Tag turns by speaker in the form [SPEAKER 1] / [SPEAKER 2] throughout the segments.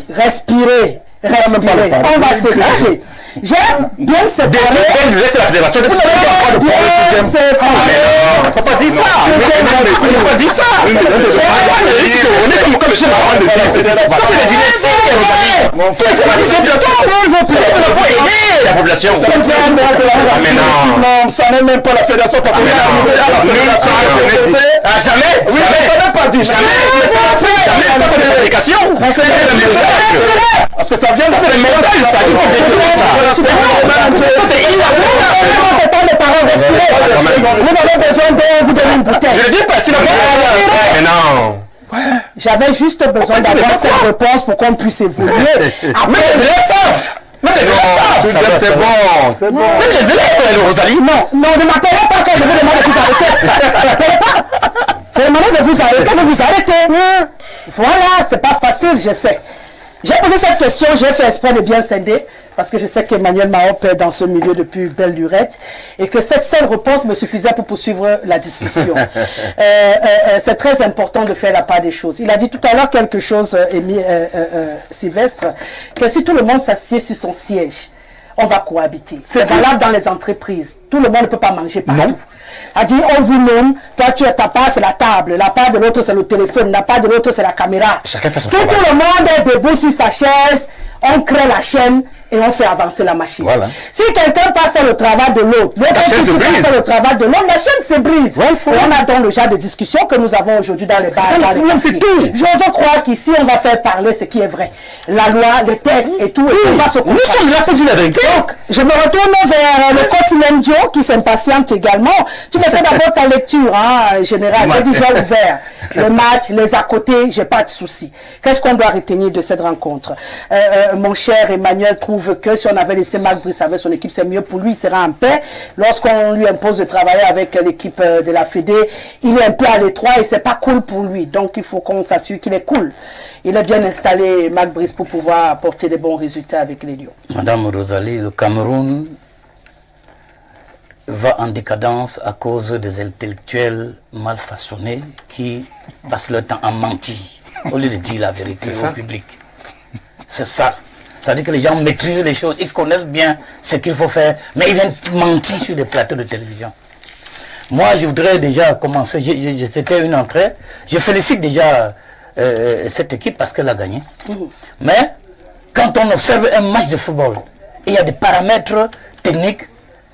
[SPEAKER 1] Respirez. On va se laisser. J'aime bien séparer. Faut pas dire ça. Faut pas dire ça. La population. Non, ça n'est même pas la fédération parce que jamais. Oui, mais ça n'a pas dit. Jamais. C'est des applications. Parce que ça vient. Ça c'est le montage, ça. Il faut détruire ça. C'est vous avez besoin de vous donner une bouteille. Je le dis pas, sinon. Mais non. J'avais juste besoin d'avoir cette réponse pour qu'on puisse évoluer. Après, mais c'est bon, c'est bon. Mais les élèves, Rosalie. Non, ne m'appelez pas quand je vous demande de vous arrêter. Je demande de vous arrêter, vous arrêtez. Voilà, c'est pas facile, je sais. J'ai posé cette question, j'ai fait exprès de bien scinder, parce que je sais qu'Emmanuel Mahop est dans ce milieu depuis belle lurette, et que cette seule réponse me suffisait pour poursuivre la discussion. C'est très important de faire la part des choses. Il a dit tout à l'heure quelque chose, Sylvestre, que si tout le monde s'assied sur son siège, on va cohabiter. C'est valable dans les entreprises. Tout le monde ne peut pas manger partout. Non. A dit, on vous nomme, toi tu as ta part, c'est la table, la part de l'autre c'est le téléphone, la part de l'autre c'est la caméra. Chacun fait son travail. Si tout le monde est debout sur sa chaise, on crée la chaîne et on fait avancer la machine. Voilà. Si quelqu'un pas fait le travail de l'autre, l'autre pas fait le travail de l'autre, la chaîne se brise. Voilà. Et on a donc le genre de discussion que nous avons aujourd'hui dans les bars. J'ose croire qu'ici on va faire parler ce qui est vrai. La loi, les tests et tout, et on va se comprendre. Nous sommes là pour dire la vérité. Donc, je me retourne vers le continent Joe qui s'impatiente également. Tu me fais d'abord ta lecture, hein, général. J'ai déjà ouvert le match, les à côté, j'ai pas de souci. Qu'est-ce qu'on doit retenir de cette rencontre? Mon cher Emmanuel trouve que si on avait laissé Marc Brice avec son équipe, c'est mieux pour lui, il sera en paix. Lorsqu'on lui impose de travailler avec l'équipe de la Fédé, il est un peu à l'étroit et c'est pas cool pour lui. Donc il faut qu'on s'assure qu'il est cool. Il est bien installé, Marc Brice, pour pouvoir apporter des bons résultats avec les Lions.
[SPEAKER 2] Madame Rosalie, le Cameroun va en décadence à cause des intellectuels mal façonnés qui passent leur temps à mentir au lieu de dire la vérité au public. C'est ça. Ça veut dire que les gens maîtrisent les choses, ils connaissent bien ce qu'il faut faire, mais ils viennent mentir sur des plateaux de télévision. Moi, je voudrais déjà commencer, c'était une entrée, je félicite déjà cette équipe parce qu'elle a gagné. Mais quand on observe un match de football, il y a des paramètres techniques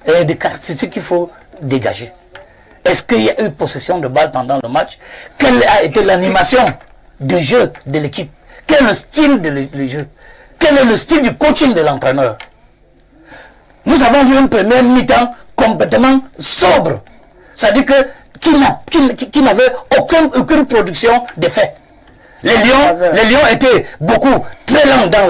[SPEAKER 2] et des caractéristiques qu'il faut dégager. Est-ce qu'il y a eu possession de balle pendant le match? Quelle a été l'animation de jeu de l'équipe? Quel est le style de jeu? Quel est le style du coaching de l'entraîneur? Nous avons vu une première mi-temps complètement sobre. C'est-à-dire qui n'avait aucune production de fait. Les Lions étaient très lents dans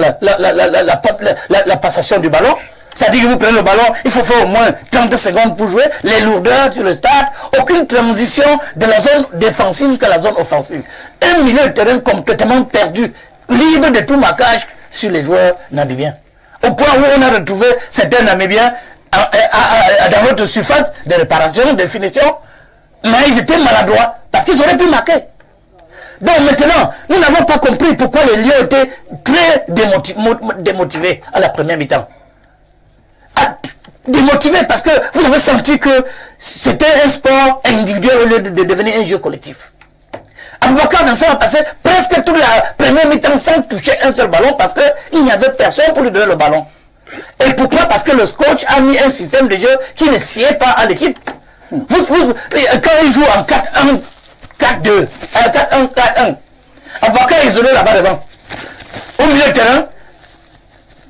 [SPEAKER 2] la passation du ballon. C'est-à-dire que vous prenez le ballon, il faut faire au moins 30 secondes pour jouer, les lourdeurs sur le stade, aucune transition de la zone défensive jusqu'à la zone offensive. Un milieu de terrain complètement perdu, libre de tout marquage sur les joueurs namibiens. Au point où on a retrouvé certains namibiens dans notre surface de réparation, de finition, mais ils étaient maladroits parce qu'ils auraient pu marquer. Donc maintenant, nous n'avons pas compris pourquoi les Lions étaient très démotivés à la première mi-temps. Démotivés parce que vous avez senti que c'était un sport individuel au lieu de devenir un jeu collectif. Aboubakar Vincent a passé presque toute la première mi-temps sans toucher un seul ballon parce qu'il n'y avait personne pour lui donner le ballon. Et pourquoi? Parce que le coach a mis un système de jeu qui ne sied pas à l'équipe. Quand il joue en 4-1, 4-2, 4-1, 4-1, Aboubakar est isolé là-bas devant. Au milieu de terrain,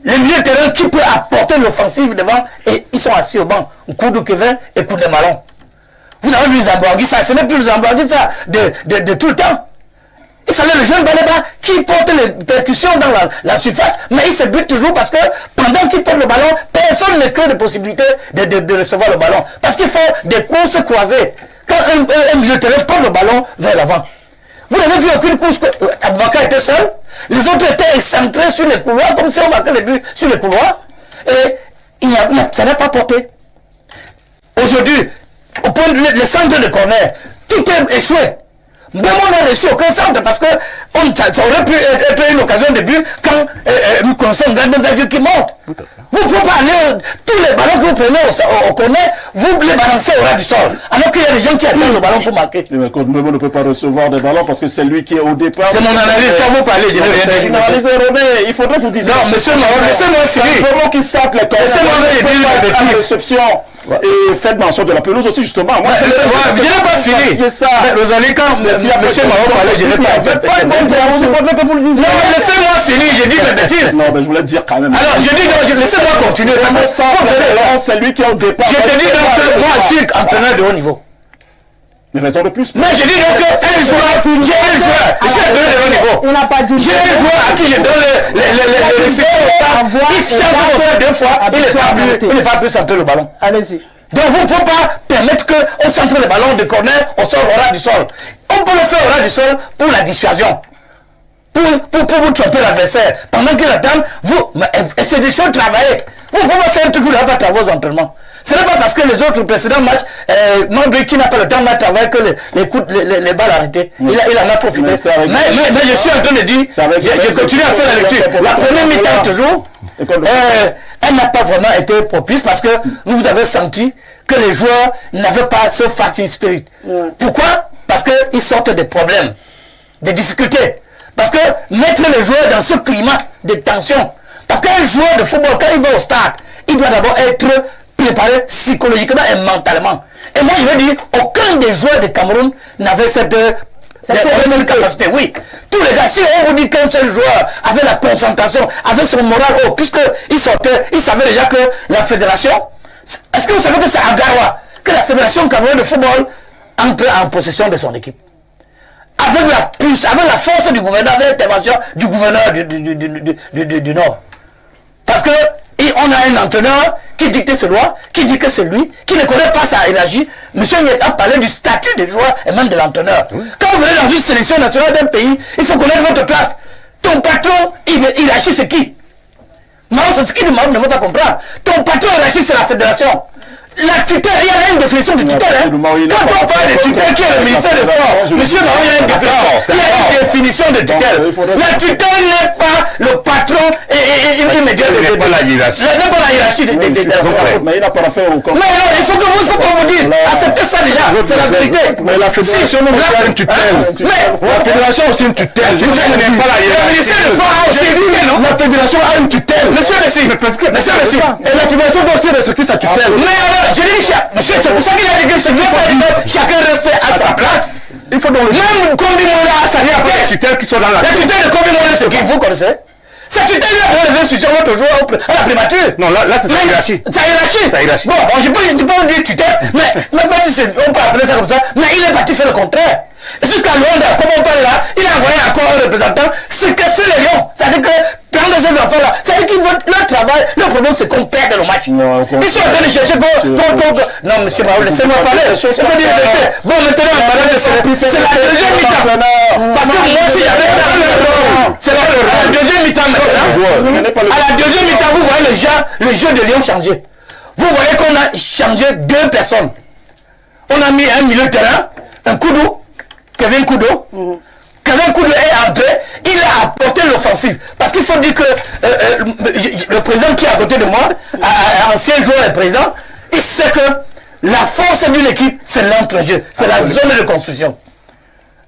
[SPEAKER 2] le milieu de terrain qui peut apporter l'offensive devant, et ils sont assis au banc, coup de Kevin et coup de Malon. Vous avez vu Zambouangui, ça, ce n'est plus le Zambouangui, ça, de tout le temps. Il fallait le jeune Baleba qui porte les percussions dans la surface, mais il se bute toujours parce que pendant qu'il porte le ballon, personne ne crée de possibilité de recevoir le ballon. Parce qu'il faut des courses croisées. Quand un milieu de terrain porte le ballon vers l'avant. Vous n'avez vu aucune course que Aboubakar était seul. Les autres étaient excentrés sur les couloirs, comme si on marquait les buts sur les couloirs. Et il n'y ça n'a pas porté. Aujourd'hui, au point de le centre de corner, tout est échoué. Même on n'a reçu aucun centre parce que ça aurait pu être une occasion de but quand nous connaissons Gardner qui monte. Vous ne pouvez pas aller, tous les ballons que vous prenez au corner, vous les balancez au ras du sol. Alors qu'il y a des gens qui attendent le ballon pour marquer.
[SPEAKER 3] Mais Memo ne peut pas recevoir des ballons parce que c'est lui qui est au départ.
[SPEAKER 2] C'est mon analyse, quand vous parlez, je n'ai rien dit.
[SPEAKER 3] Une analyse erronée, il faudrait que vous disiez.
[SPEAKER 2] Non, monsieur Mahon, laissez-moi finir.
[SPEAKER 3] C'est Memo qui saute les corners.
[SPEAKER 2] Laissez-moi dire
[SPEAKER 3] la réception. Et faites mention de la pelouse aussi, justement. Moi,
[SPEAKER 2] je n'ai pas fini. Rosalie, quand monsieur Mahon parlait, je n'ai pas
[SPEAKER 3] il faudrait que vous le disiez.
[SPEAKER 2] Non, laissez-moi finir, j'ai dit mes bêtises.
[SPEAKER 3] Non, mais je voulais dire quand même.
[SPEAKER 2] Alors, je dis non, laissez-moi continuer.
[SPEAKER 3] C'est lui qui est au départ.
[SPEAKER 2] Je te dis donc que moi, je suis entraîneur de haut niveau.
[SPEAKER 3] Mais raison de plus.
[SPEAKER 2] Mais je dis donc qu'un joueur, j'ai un joueur, je suis entraîneur de haut niveau.
[SPEAKER 1] Il n'a pas dit.
[SPEAKER 2] J'ai un joueur à qui je donne les séquences. Il s'est deux fois, il n'est pas plus centrer le ballon.
[SPEAKER 1] Allez-y.
[SPEAKER 2] Donc vous ne pouvez pas permettre qu'on centre le ballon de corner au sol, au ras du sol. On peut le faire au ras du sol pour la dissuasion. Pour vous tromper l'adversaire. Pendant qu'il attend, vous essayez de travailler. Vous ne pouvez pas faire un truc où il n'a pas travaillé vos entraînements. Ce n'est pas parce que les autres précédents matchs, Mambé qui n'a pas le temps de travailler que les balles arrêtées. Il en a profité. Mais je suis en train de dire, je continue à faire la lecture. La première mi-temps toujours, elle n'a pas vraiment été propice parce que vous avez senti que les joueurs n'avaient pas ce fighting spirit. Pourquoi? Parce qu'ils sortent des problèmes, des difficultés. Parce que mettre les joueurs dans ce climat de tension, parce qu'un joueur de football, quand il va au stade, il doit d'abord être préparé psychologiquement et mentalement. Et moi, je veux dire, aucun des joueurs de Cameroun n'avait cette capacité. Oui, tous les gars, si on vous dit qu'un seul joueur avait la concentration, avait son moral haut, puisqu'il sortait, il savait déjà que la fédération, est-ce que vous savez que c'est à Garoua que la fédération camerounaise de football entre en possession de son équipe? Avec la puce, avec la force du gouverneur, avec l'intervention du gouverneur du Nord. Parce que on a un entraîneur qui dicte ses lois, qui dit que c'est lui, qui ne connaît pas sa énergie. Monsieur Nyet a parlé du statut des joueurs et même de l'entraîneur. Quand vous venez dans une sélection nationale d'un pays, il faut connaître votre place. Ton patron, hiérarchique, c'est qui? Non, c'est ce qui ne veut pas comprendre. Ton patron hiérarchique, c'est la fédération. La tutelle, il y a une définition de tutelle. Quand on parle de tutelle, qui est le ministère des Sports, monsieur Mahon, il y a une définition. Il y a une définition de tutelle. La tutelle n'est pas le patron immédiat de
[SPEAKER 3] n'est pas la hiérarchie.
[SPEAKER 2] N'est pas la hiérarchie des
[SPEAKER 3] mais il n'a pas fait aucun.
[SPEAKER 2] Non, il faut que vous dise. Acceptez ça déjà. C'est la vérité.
[SPEAKER 3] Mais la fédération a une tutelle. La fédération a aussi une tutelle.
[SPEAKER 2] Le ministère des Sports a aussi une tutelle, non?
[SPEAKER 3] La fédération a une tutelle.
[SPEAKER 2] Monsieur Messi.
[SPEAKER 3] Et la fédération doit aussi respecter sa tutelle.
[SPEAKER 2] Je dis, monsieur, c'est pour ça qu'il a dit que chacun reste à sa place.
[SPEAKER 3] Il faut donc
[SPEAKER 2] même Kombi Mola, ça vient après.
[SPEAKER 3] La tutelle qui sont dans la
[SPEAKER 2] tutelle de Kombi Mola, c'est qui vous connaissez? Cette tutelle là, on le veut sur l'autre jour à la primature.
[SPEAKER 3] Non, là c'est sa hiérarchie.
[SPEAKER 2] Sa hiérarchie. Bon, je peux vous dire tutelle, mais on peut appeler ça comme ça, mais il est parti faire le contraire. Jusqu'à Luanda, comme on parle là, il a envoyé encore un représentant, c'est casser les lions. C'est-à-dire que, prendre ces enfants-là, c'est-à-dire qu'ils veulent leur travail, leur problème c'est qu'on perd le match. Ils sont en train de chercher Non, monsieur Mahon, laissez-moi parler. Bon, maintenant, on parle de c'est la deuxième mi-temps. Parce que moi, si j'avais c'est la deuxième mi-temps maintenant. À la deuxième mi-temps, vous voyez le jeu de Lyon changer. Vous voyez qu'on a changé deux personnes. On a mis un milieu de terrain, un Koudou, Kevin Koudou. Kevin Koudou est entré, il a apporté l'offensive. Parce qu'il faut dire que le président qui est à côté de moi, ancien joueur et président, il sait que la force d'une équipe, c'est l'entre-jeu, c'est la zone de construction.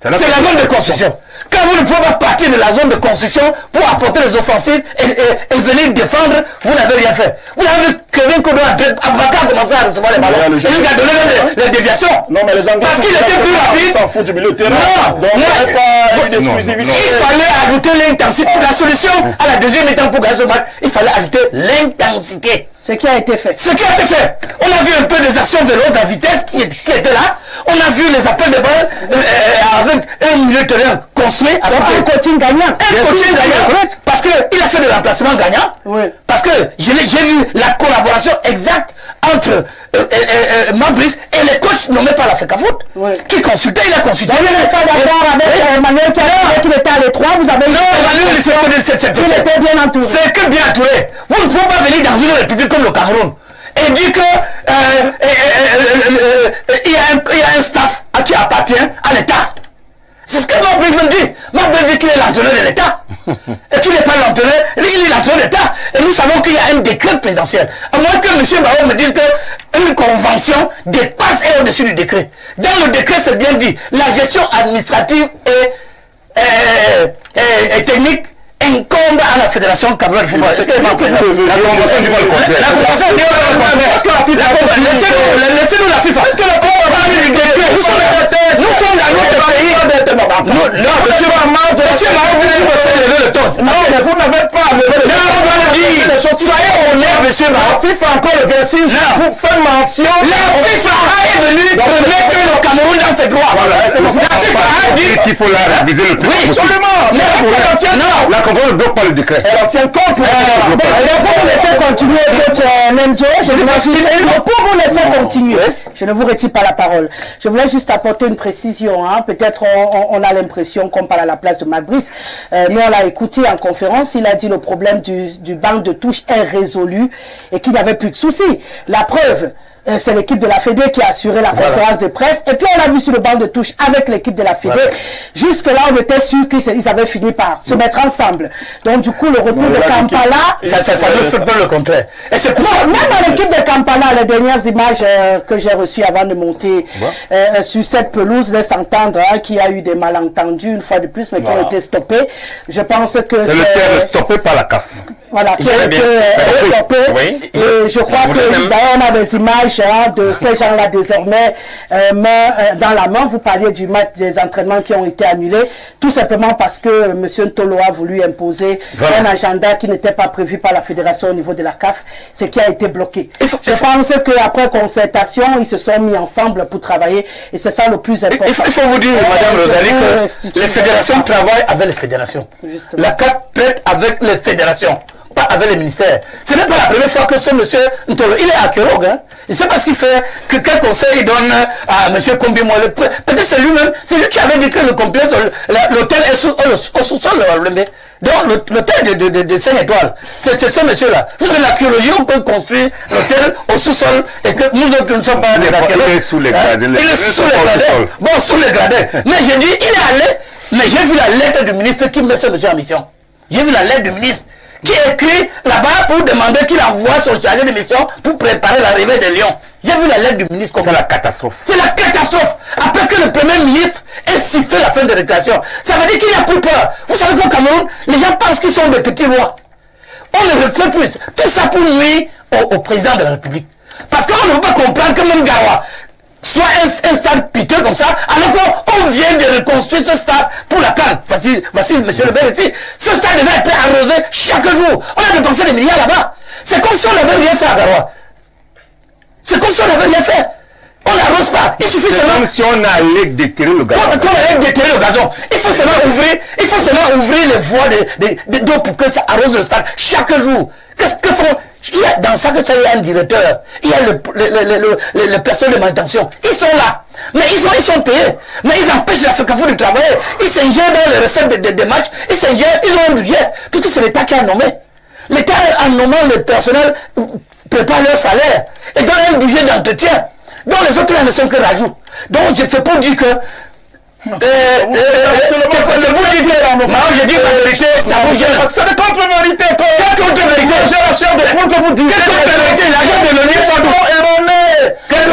[SPEAKER 2] C'est la zone de construction. Quand vous ne pouvez pas partir de la zone de construction pour apporter les offensives et venir défendre, vous n'avez rien fait. Vous avez vu Kevin Koudou a commencé à recevoir les ballons. Et il a donné les déviations.
[SPEAKER 3] Non, mais les Anglais,
[SPEAKER 2] parce qu'il était plus rapide.
[SPEAKER 3] S'en fout du milieu de terrain.
[SPEAKER 2] Il fallait ajouter l'intensité. La solution à la deuxième mi-temps pour gagner ce match, il fallait ajouter l'intensité.
[SPEAKER 1] Ce qui a été fait.
[SPEAKER 2] Ce qui a été fait. On a vu un peu des actions vélo de vitesse qui étaient là. On a vu les appels de balles avec un milieu de terrain construit.
[SPEAKER 1] Avec un coaching gagnant.
[SPEAKER 2] Un coaching gagnant. Parce qu'il a fait des remplacements gagnants.
[SPEAKER 1] Oui.
[SPEAKER 2] Parce que j'ai vu la collaboration exacte entre Mabrice et les coachs tous nommés par la FECAFOOT, qui consultait, il a consulté.
[SPEAKER 1] Vous n'êtes pas d'accord avec Emmanuel qui était à l'étroit, vous avez...
[SPEAKER 2] Non, Emmanuel,
[SPEAKER 1] il était bien entouré.
[SPEAKER 2] C'est que bien entouré. Vous ne pouvez pas venir dans une république comme le Cameroun et dire que il y a un staff qui appartient à l'État. C'est ce que Marc me dit. Marc dit qu'il est l'entraîneur de l'État. Et qu'il n'est pas l'entraîneur, il est l'entraîneur de l'État. Et nous savons qu'il y a un décret présidentiel. À moins que M. Barreau me dise qu'une convention dépasse et au-dessus du décret. Dans le décret, c'est bien dit. La gestion administrative et technique incombe à la Fédération camerounaise de football. Est-ce que la convention dit pas le contraire? La convention dit pas le contraire. Est-ce que la FIFA... Laissez-nous la FIFA. Est-ce que la FIFA va parler du décret? Nous sommes dans notre pays. Non, monsieur Maman, vous lever le ton. Non, mais vous n'avez pas levé le ton. Non, on va le dire. Soyez honnête, monsieur Maman. La FIFA encore le 26. Vous faites mention. La FIFA est venue mettre le Cameroun dans ses droits. La FIFA a dit
[SPEAKER 3] qu'il faut la réviser le plus.
[SPEAKER 2] Oui, absolument.
[SPEAKER 3] Non, la convention ne bloque pas le décret.
[SPEAKER 1] Elle en tient compte. Pour vous laisser continuer, coach Nemjo, pour vous laisser continuer, je ne vous retire pas la parole. Je voulais juste apporter une précision. Peut-être on a l'impression qu'on parle à la place de Mac Brice. Nous, on l'a écouté en conférence. Il a dit le problème du banc de touche est résolu et qu'il n'y avait plus de soucis. La preuve, c'est l'équipe de la Fédé qui a assuré la conférence de presse. Et puis on a vu sur le banc de touche avec l'équipe de la Fédé. Jusque-là, on était sûr qu'ils avaient fini par se mettre ensemble. Donc du coup, le retour de Kampala...
[SPEAKER 2] Ça ne fait pas le contraire. Et c'est pour ça...
[SPEAKER 1] Même dans l'équipe de Kampala, les dernières images que j'ai reçues avant de monter sur cette pelouse laissent entendre qu'il y a eu des malentendus une fois de plus, mais qui ont été stoppés. Je pense que
[SPEAKER 3] c'est le terme stoppé par la CAF.
[SPEAKER 1] Voilà, qui a été stoppé. Et je crois que d'ailleurs, on a des images de ces gens-là désormais dans la main. Vous parliez du match des entraînements qui ont été annulés, tout simplement parce que M. Ntolo a voulu imposer un agenda qui n'était pas prévu par la fédération au niveau de la CAF, ce qui a été bloqué. Je pense qu'après concertation, ils se sont mis ensemble pour travailler et c'est ça le plus important.
[SPEAKER 2] Il faut vous dire, Madame Rosalie, que les fédérations travaillent avec les fédérations. Justement. La CAF traite avec les fédérations, pas avec les ministères. Ce n'est pas la première fois que ce monsieur Ntolo, il est archéologue, il ne sait pas ce qu'il fait, que quel conseil il donne à monsieur Combimoile. Peut-être c'est lui-même, c'est lui qui avait dit que le complexe, l'hôtel est au sous-sol, donc l'hôtel de 5 étoiles, c'est ce monsieur-là. Vous savez, l'archéologie, on peut construire l'hôtel au sous-sol et que nous autres ne sommes pas des archéologues.
[SPEAKER 3] Il est sous les gradins.
[SPEAKER 2] Il est sous les gradins. Bon, sous les gradins. Mais j'ai dit, il est allé, mais j'ai vu la lettre du ministre qui met ce monsieur en mission. J'ai vu la lettre du ministre qui écrit là-bas pour demander qu'il envoie son chargé de mission pour préparer l'arrivée des Lions. J'ai vu la lettre du ministre.
[SPEAKER 3] C'est la catastrophe.
[SPEAKER 2] C'est la catastrophe. Après que le premier ministre ait sifflé la fin de récréation, ça veut dire qu'il n'a plus peur. Vous savez qu'au Cameroun, les gens pensent qu'ils sont des petits rois. On ne refait plus. Tout ça pour nuire au président de la République. Parce qu'on ne peut pas comprendre que même Gawa soit un stade piteux comme ça, alors qu'on vient de reconstruire ce stade pour la CAN. Voici monsieur le maire ici. Ce stade devait être arrosé chaque jour. On a dépensé des milliards là-bas. C'est comme si on n'avait rien fait à Garoua. C'est comme si on n'avait rien fait. On n'arrose pas. Il suffit seulement...
[SPEAKER 3] comme si on allait déterrer le gazon.
[SPEAKER 2] Comme on allait déterrer le gazon. Il faut seulement ouvrir les voies d'eau pour que ça arrose le stade chaque jour. Qu'est-ce que font? Dans chaque stade, il y a un directeur. Il y a le personnel de manutention. Ils sont là. Mais ils sont payés. Mais ils empêchent la FECAFOOT de travailler. Ils s'ingèrent dans les recettes des matchs. Ils s'ingèrent. Ils ont un budget. Tout ça, c'est l'État qui a nommé. L'État, en nommant le personnel, prépare leur salaire et donne un budget d'entretien. Donc les autres là ne sont que rajouts. Donc c'est pour dire que c'est pour dire que moi je dis la vérité, ça vous gêne.
[SPEAKER 3] C'est de contre-vérité.
[SPEAKER 2] Quelle contre-vérité?
[SPEAKER 3] J'ai la chair de poule que vous dites.
[SPEAKER 2] Quelle contre-vérité? L'agent de l'ONU sont erronés. Quelle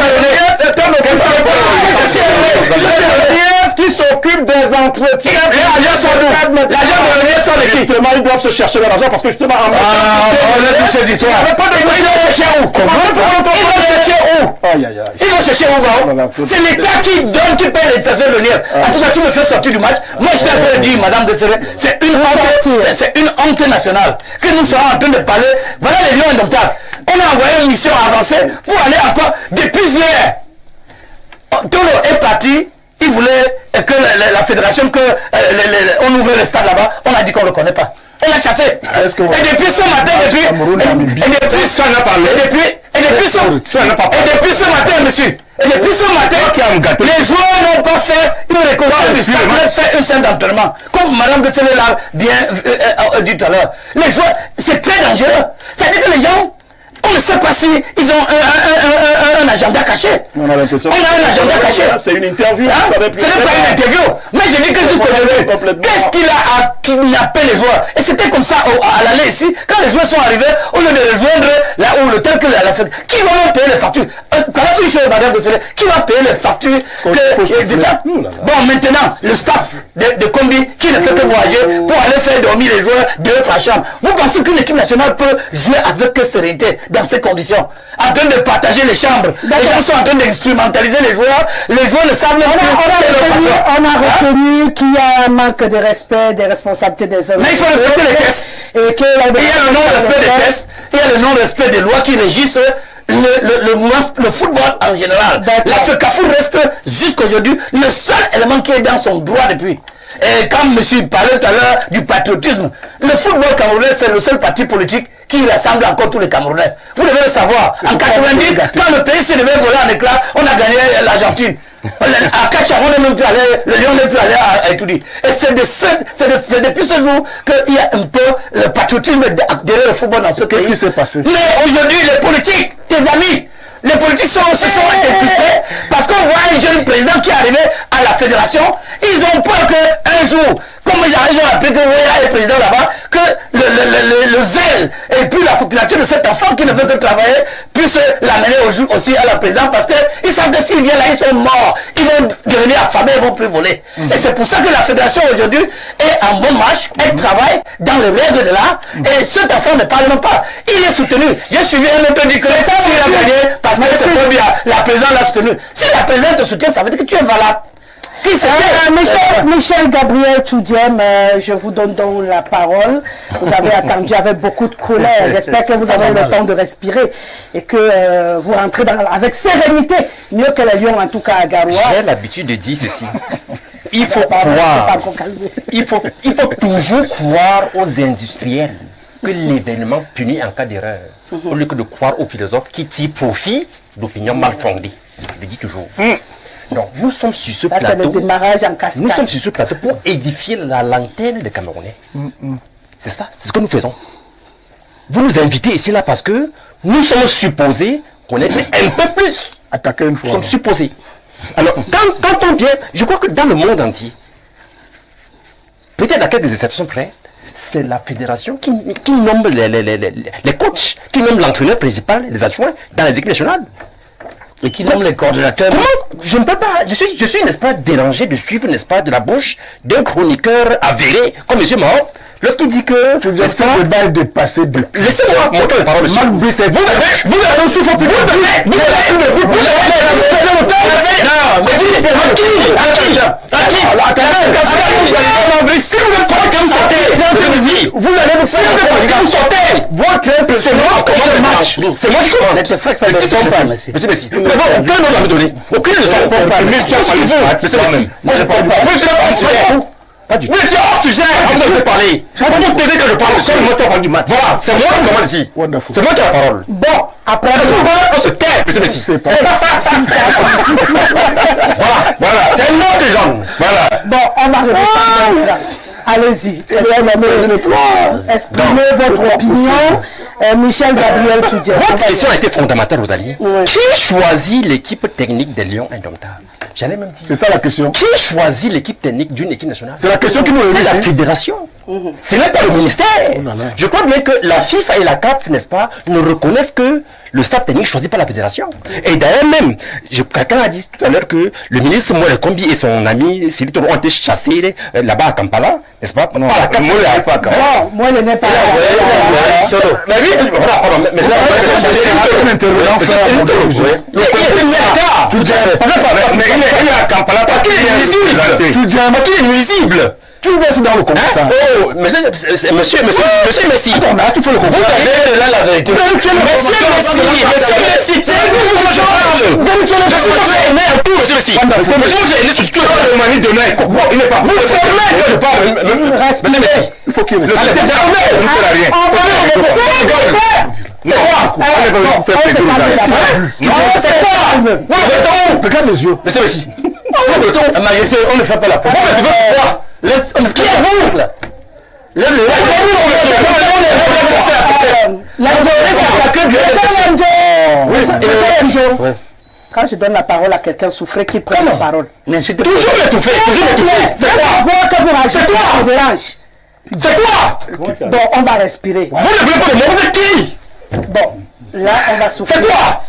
[SPEAKER 3] qui s'occupe des entretiens.
[SPEAKER 2] L'agent de l'ONU sont de qui?
[SPEAKER 3] Justement, ils doivent se chercher leur argent parce que justement
[SPEAKER 2] on a tous ces histoires. Ils vont chercher où? Ils vont chercher où? C'est l'État qui donne, qui paye les personnes de l'ONU. En tout cas, tu me fais sortir du match. Moi, je t'ai en train de dire, madame Desséré, c'est une honte nationale que nous sommes en train de parler. Voilà les Lions indomptables. On a envoyé une mission avancée pour aller encore depuis hier. Tolo est parti. Il voulait que la fédération, on ouvre le stade là-bas. On a dit qu'on ne le connaît pas. On l'a chassé. Et depuis ce matin, et depuis depuis ce matin, monsieur, les joueurs n'ont pas fait une reconnaissance du stade, fait une scène d'entraînement. Comme Mme de Sélé l'a bien dit tout à l'heure. Les joueurs, c'est très dangereux. C'est-à-dire que les gens, on ne sait pas si ils ont un agenda caché. On a un agenda caché.
[SPEAKER 3] C'est une interview.
[SPEAKER 2] Ce n'est pas une interview. Mais je dis que qu'est-ce qu'il a kidnappé les joueurs? Et c'était comme ça à l'aller ici. Quand les joueurs sont arrivés, au lieu de rejoindre là où le tel que la fête, qui va même payer les factures? Quand une chose, madame de Sélé, qui va payer les factures? Bon, maintenant, le staff de Combi qui ne fait que voyager pour aller faire dormir les joueurs deux par chambre. Vous pensez qu'une équipe nationale peut jouer avec sérénité dans ces conditions, en train de partager les chambres? Les gens sont en train d'instrumentaliser les joueurs ne savent même pas.
[SPEAKER 1] On a retenu qu'il y a un manque de respect des responsabilités des hommes.
[SPEAKER 2] Mais il faut respecter les tests. Il y a le non-respect des tests, il y a le non-respect des lois qui régissent le football en général. La FECAFOOT reste jusqu'aujourd'hui le seul élément qui est dans son droit depuis. Et comme monsieur parlait tout à l'heure du patriotisme, le football camerounais, c'est le seul parti politique qui rassemble encore tous les Camerounais. Vous devez le savoir. En 90, quand le pays se devait voler en éclats, on a gagné l'Argentine. À Kacha, on n'est même plus allé, le Lion n'est plus allé à Etoudi. Et c'est depuis ce jour qu'il y a un peu le patriotisme derrière le football dans ce pays.
[SPEAKER 3] Qu'est-ce qui s'est passé?
[SPEAKER 2] Mais aujourd'hui, les politiques, tes amis, les politiques se sont impliqués parce qu'on voit un jeune président qui est arrivé à la fédération. Ils ont peur qu'un jour, comme ils ont appris que Wéa est président là-bas, que le zèle et puis la population de cet enfant qui ne veut que travailler puisse l'amener aussi à la présidence parce qu'ils savent que s'ils viennent là, ils sont morts. Ils vont devenir affamés, ils ne vont plus voler. Et c'est pour ça que la fédération aujourd'hui est en bonne marche, elle travaille dans les règles de l'art et cet enfant ne parle même pas. Il est soutenu. J'ai suivi un autre dit que s'il a gagné, parce que c'est pas bien, la présidente l'a soutenu. Si la présidente te soutient, ça veut dire que tu es valable.
[SPEAKER 1] Michel Gabriel Toudiem, je vous donne donc la parole. Vous avez attendu avec beaucoup de colère. J'espère que vous avez eu le temps de respirer et que vous rentrez avec sérénité, mieux que les Lions en tout cas à Garoua.
[SPEAKER 4] J'ai l'habitude de dire ceci. Il faut croire. Il faut toujours croire aux industriels que l'événement punit en cas d'erreur, au lieu que de croire aux philosophes qui tirent profit d'opinions mal fondées. Je le dis toujours. Donc nous sommes sur ce plateau.
[SPEAKER 1] C'est le démarrage en cascade.
[SPEAKER 4] Nous sommes sur ce plateau pour édifier la lanterne des Camerounais. C'est ça, c'est ce que nous faisons. Vous nous invitez ici là parce que nous sommes supposés connaître un peu plus.
[SPEAKER 3] Attaquer une fois.
[SPEAKER 4] Nous sommes supposés. Alors quand on vient, je crois que dans le monde entier, peut-être à quelques exceptions près, c'est la fédération qui nomme les coachs, qui nomme l'entraîneur principal, les adjoints dans les équipes nationales.
[SPEAKER 2] Et qui nomme les coordonnateurs.
[SPEAKER 4] Comment? Je ne peux pas. Je suis, n'est-ce pas, dérangé de suivre, n'est-ce pas, de la bouche d'un chroniqueur avéré comme M. Mahon. Lorsqu'il dit que...
[SPEAKER 3] Tu dois faire le débat est dépassé depuis.
[SPEAKER 4] Laissez-moi monter la parole, monsieur. Vous avez un souffle public. Vous allez vous faire c'est moi qui commande. Monsieur Messi. Aucun nom n'a me donné. Aucune leçon. Moi je parle pas. Pas du tout. Mais tu es hors sujet. On peut parler. On peut t'aider que je parle. C'est moi qui parle du match. Voilà, c'est moi qui commande ici. C'est moi qui ai la parole.
[SPEAKER 1] Bon, après
[SPEAKER 4] on se tait, monsieur Messi. Voilà. C'est un autre genre. Voilà.
[SPEAKER 1] Bon, on va revenir. Allez-y, exprimez votre opinion. Michel Gabriel Toudiem.
[SPEAKER 4] Votre question a été fondamentale, Rosalie. Qui choisit l'équipe technique des Lions Indomptables? J'allais même dire.
[SPEAKER 3] C'est ça la question.
[SPEAKER 4] Qui choisit l'équipe technique d'une équipe nationale?
[SPEAKER 3] C'est la question qui nous réunit.
[SPEAKER 4] C'est la fédération. Ce n'est pas le ministère. Je crois bien que la FIFA et la CAF, n'est-ce pas, ne reconnaissent que le staff technique choisi par la fédération. Et d'ailleurs même, quelqu'un a dit tout à l'heure que le ministre Moïse Kombi et son ami Sylvie Toro ont été chassés là-bas à Kampala, n'est-ce pas?
[SPEAKER 3] Non, moi je n'ai pas Kampala.
[SPEAKER 1] Moi je n'ai pas.
[SPEAKER 4] Mais oui, voilà, pardon. Mais il est à Kampala parce qu'il est nuisible.
[SPEAKER 3] Tu verses dans le commissariat.
[SPEAKER 4] Oh, monsieur Messi.
[SPEAKER 3] Attends, là, tu peux le comprendre.
[SPEAKER 4] Vous avez là la vérité. Monsieur Messi. C'est vous qui parle. Monsieur Messi. Il n'est pas. Je parle.
[SPEAKER 3] Il faut qu'il me
[SPEAKER 4] On va
[SPEAKER 3] Non, regarde les yeux.
[SPEAKER 2] Monsieur Messi. On ne fait pas la porte. Laisse, on ne fait pas la porte.
[SPEAKER 1] Quand je donne la parole à quelqu'un souffré qui prend la parole.
[SPEAKER 2] Mais c'est toujours l'étouffer.
[SPEAKER 1] C'est toi.
[SPEAKER 2] C'est toi.
[SPEAKER 1] Bon, on va respirer.
[SPEAKER 2] Vous ne voulez pas de moi, vous êtes qui?
[SPEAKER 1] Bon, là, on va souffrir.
[SPEAKER 2] C'est toi.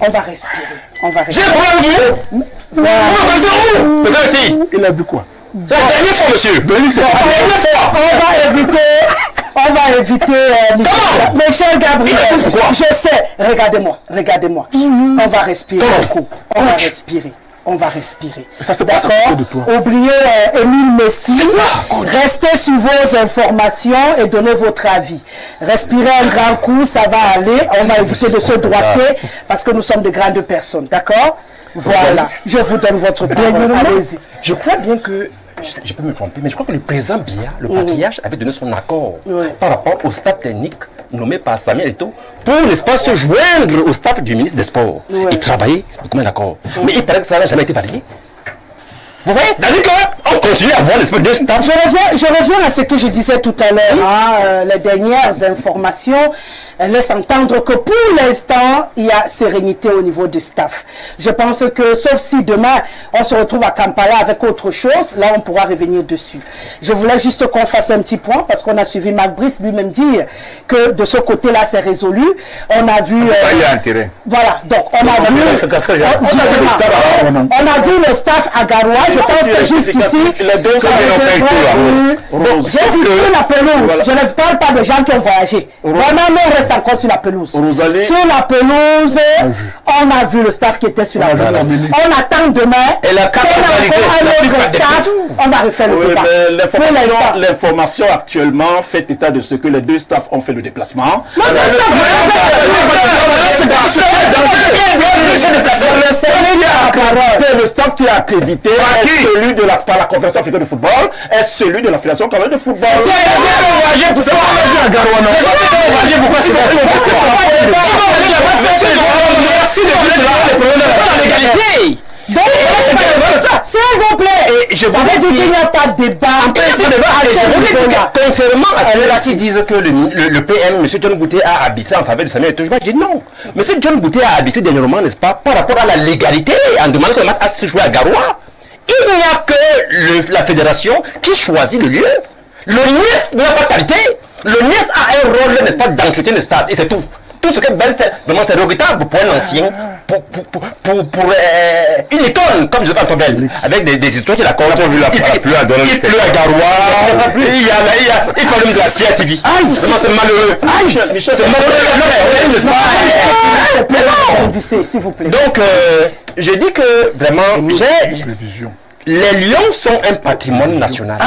[SPEAKER 1] On va respirer.
[SPEAKER 2] J'ai un problème avec vous. Vous me où? Monsieur Messi.
[SPEAKER 3] Il a bu quoi?
[SPEAKER 2] C'est la dernière fois, monsieur.
[SPEAKER 1] On va éviter Michel Gabriel. Je sais. Regardez-moi. On va respirer beaucoup. On va respirer.
[SPEAKER 3] Ça se passe
[SPEAKER 1] d'accord. Oubliez Émile Messi. Restez sur vos informations et donnez votre avis. Respirez un grand coup, ça va aller. On va éviter de se droiter parce que nous sommes de grandes personnes. D'accord? Voilà. Je vous donne votre parole. Allez-y.
[SPEAKER 4] Je crois bien que, je peux me tromper, mais je crois que le président Biya, le patriarche, avait donné son accord par rapport au staff technique nommé par Samuel Eto'o pour, n'est-ce pas, se joindre au staff du ministre des Sports et travailler comme un accord. Mais il paraît que ça n'a jamais été validé. Vous voyez? C'est-à-dire qu'on continue à voir l'espèce de staff.
[SPEAKER 1] Je reviens à ce que je disais tout à l'heure. Les dernières informations laissent entendre que pour l'instant, il y a sérénité au niveau du staff. Je pense que, sauf si demain, on se retrouve à Kampala avec autre chose, là, on pourra revenir dessus. Je voulais juste qu'on fasse un petit point, parce qu'on a suivi Marc Brice lui-même dire que de ce côté-là, c'est résolu. On a vu...
[SPEAKER 3] il y a intérêt.
[SPEAKER 1] Voilà, donc on a vu le staff à Garoua. Je pense que jusqu'ici, j'ai dit sur la pelouse. Je ne parle pas de gens qui ont voyagé. Vraiment, nous, on reste encore sur la pelouse. Sur la pelouse, on a vu le staff qui était sur la pelouse. On attend demain.
[SPEAKER 2] Et la
[SPEAKER 1] staff, on va refaire le débat.
[SPEAKER 5] L'information actuellement fait état de ce que les deux staffs ont fait le déplacement. Le staff qui est accrédité est celui de par la Confédération africaine de football, est celui de la Fédération congolaise de football.
[SPEAKER 1] S'il vous plaît, ça veut dire qu'il n'y a pas de débat.
[SPEAKER 4] Contrairement à ceux-là qui disent que le PM, M. John Bouté, a habité en faveur de Samuel Eto'o, je dis non. M. John Bouté a habité dernièrement, n'est-ce pas, par rapport à la légalité, en demandant que le match a se jouer à Garoua. Il n'y a que la fédération qui choisit le lieu. Le ministre n'a pas de qualité. Le ministre a un rôle, n'est-ce pas, d'entretien de stade, et c'est tout. Tout ce que Ben fait, vraiment, c'est regrettable pour un ancien, pour une icône, comme je vais en Tobel, avec des histoires qui la comptent.
[SPEAKER 3] On a vu la pluie à Donald.
[SPEAKER 4] Il pleut à Garoua, il parle de la CIA TV. C'est malheureux. C'est
[SPEAKER 1] malheureux. S'il vous plaît.
[SPEAKER 4] Donc, je dis que, vraiment, les lions sont un patrimoine national.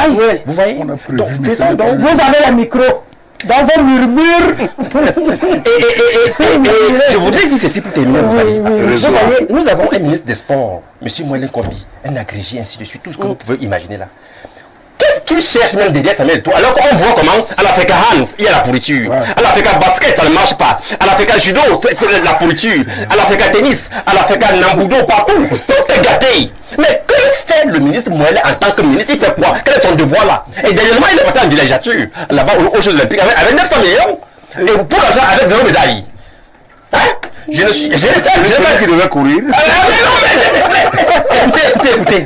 [SPEAKER 4] Vous voyez? Donc,
[SPEAKER 1] vous avez le micro. Dans vos murmures.
[SPEAKER 4] Je voudrais dire ceci pour terminer. Vous voyez, nous avons un ministre des Sports, M. Moëlen Kombi, un agrégé, ainsi de suite, tout ce que vous pouvez imaginer là. Qu'est-ce qu'il cherche même derrière Samuel Eto'o? Alors qu'on voit comment à l'Africa Hands, il y a la pourriture. À l'Africa Basket, ça ne marche pas. À l'Africa Judo, c'est la pourriture. À l'Africa Tennis, à l'Africa Nambudo, partout. Tout est gâté. Mais que fait le ministre Moëlen en tant que ministre? Il fait quoi? Quel est son devoir là? Et dernièrement, il est parti en villégiature, là-bas aux Jeux Olympiques, avec 900 millions. Et pour l'argent, avec 0 médaille. Hein? Je ne suis pas
[SPEAKER 3] qui devait courir.
[SPEAKER 4] Écoutez.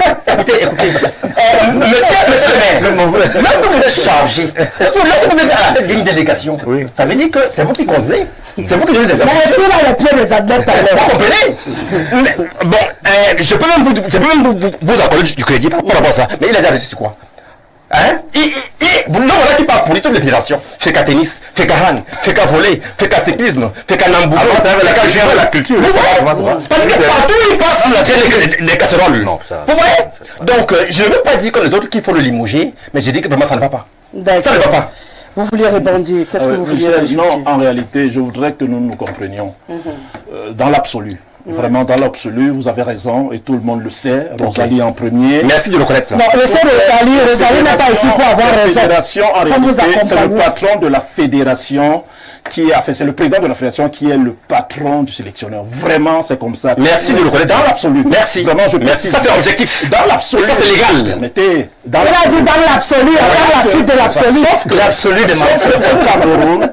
[SPEAKER 4] Monsieur le maire, lorsque vous êtes chargé, lorsque vous êtes à la tête d'une délégation, ça veut dire que c'est vous qui conduisez. C'est vous qui donnez des
[SPEAKER 1] informations. Mais est-ce qu'il a les pieds des athlètes?
[SPEAKER 4] Vous comprenez? Bon, je peux même vous accorder du crédit par rapport à ça. Mais il a déjà réussi sur quoi? Hein? Non, voilà qui parle pour toutes les fédérations. Fait qu'à tennis, fait qu'à hand, fait qu'à volley, fait qu'à cyclisme, fait qu'à nambudo, fait qu'à gérer la culture. Vous voyez? Parce que partout il passe sur la télé des casseroles. Vous voyez? Donc, je ne veux pas dire que les autres qu'il faut le limoger, mais j'ai dit que vraiment ça ne va pas. Ça ne va pas.
[SPEAKER 1] Vous vouliez répondre? Qu'est-ce que vous vouliez rajouter?
[SPEAKER 5] Non, en réalité, je voudrais que nous nous comprenions. Dans l'absolu. Vraiment, dans l'absolu, vous avez raison, et tout le monde le sait. Rosalie en premier.
[SPEAKER 4] Merci de reconnaître ça.
[SPEAKER 1] Non, Rosalie n'est pas ici pour avoir raison.
[SPEAKER 5] La fédération, en réalité, c'est le patron de la fédération c'est le président de la fédération qui est le patron du sélectionneur. Vraiment, c'est comme ça.
[SPEAKER 4] Merci de le connaître.
[SPEAKER 5] Dans l'absolu.
[SPEAKER 4] Merci.
[SPEAKER 5] Vraiment, je
[SPEAKER 4] Merci. Ça, c'est objectif.
[SPEAKER 5] Dans l'absolu.
[SPEAKER 4] Ça, c'est légal.
[SPEAKER 5] Permettez.
[SPEAKER 1] Il a dit dans l'absolu, dans la suite de l'absolu.
[SPEAKER 5] Sauf que
[SPEAKER 2] L'absolu de
[SPEAKER 5] au Cameroun,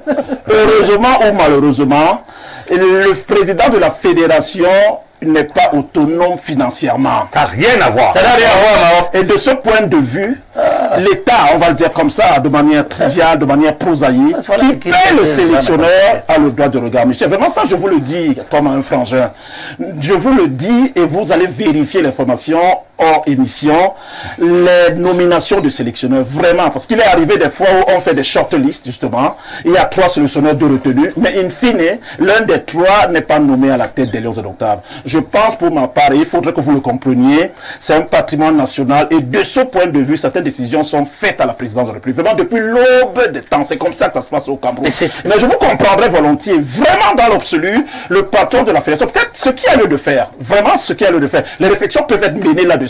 [SPEAKER 5] heureusement ou malheureusement, le président de la fédération n'est pas autonome financièrement.
[SPEAKER 4] Ça n'a rien à voir.
[SPEAKER 2] Ça n'a rien à voir,
[SPEAKER 5] Et de ce point de vue, l'État, on va le dire comme ça, de manière triviale, de manière prosaïque,
[SPEAKER 2] voilà,
[SPEAKER 5] qui paie le sélectionneur a le droit de regard. Michel, vraiment ça, je vous le dis comme un frangin. Je vous le dis et vous allez vérifier l'information hors émission, les nominations de sélectionneurs, vraiment, parce qu'il est arrivé des fois où on fait des shortlists, justement, il y a 3 sélectionneurs de retenue, mais in fine, l'un des 3 n'est pas nommé à la tête des Lions de l'Octave. Je pense pour ma part, et il faudrait que vous le compreniez, c'est un patrimoine national, et de ce point de vue, certaines décisions sont faites à la présidence de la République. Vraiment, depuis l'aube des temps, c'est comme ça que ça se passe au Cameroun. Mais je vous comprendrai volontiers, vraiment dans l'absolu, le patron de la fédération, peut-être ce qu'il y a lieu de faire, vraiment ce qu'il y a lieu de faire, les réflexions peuvent être menées là-dessus,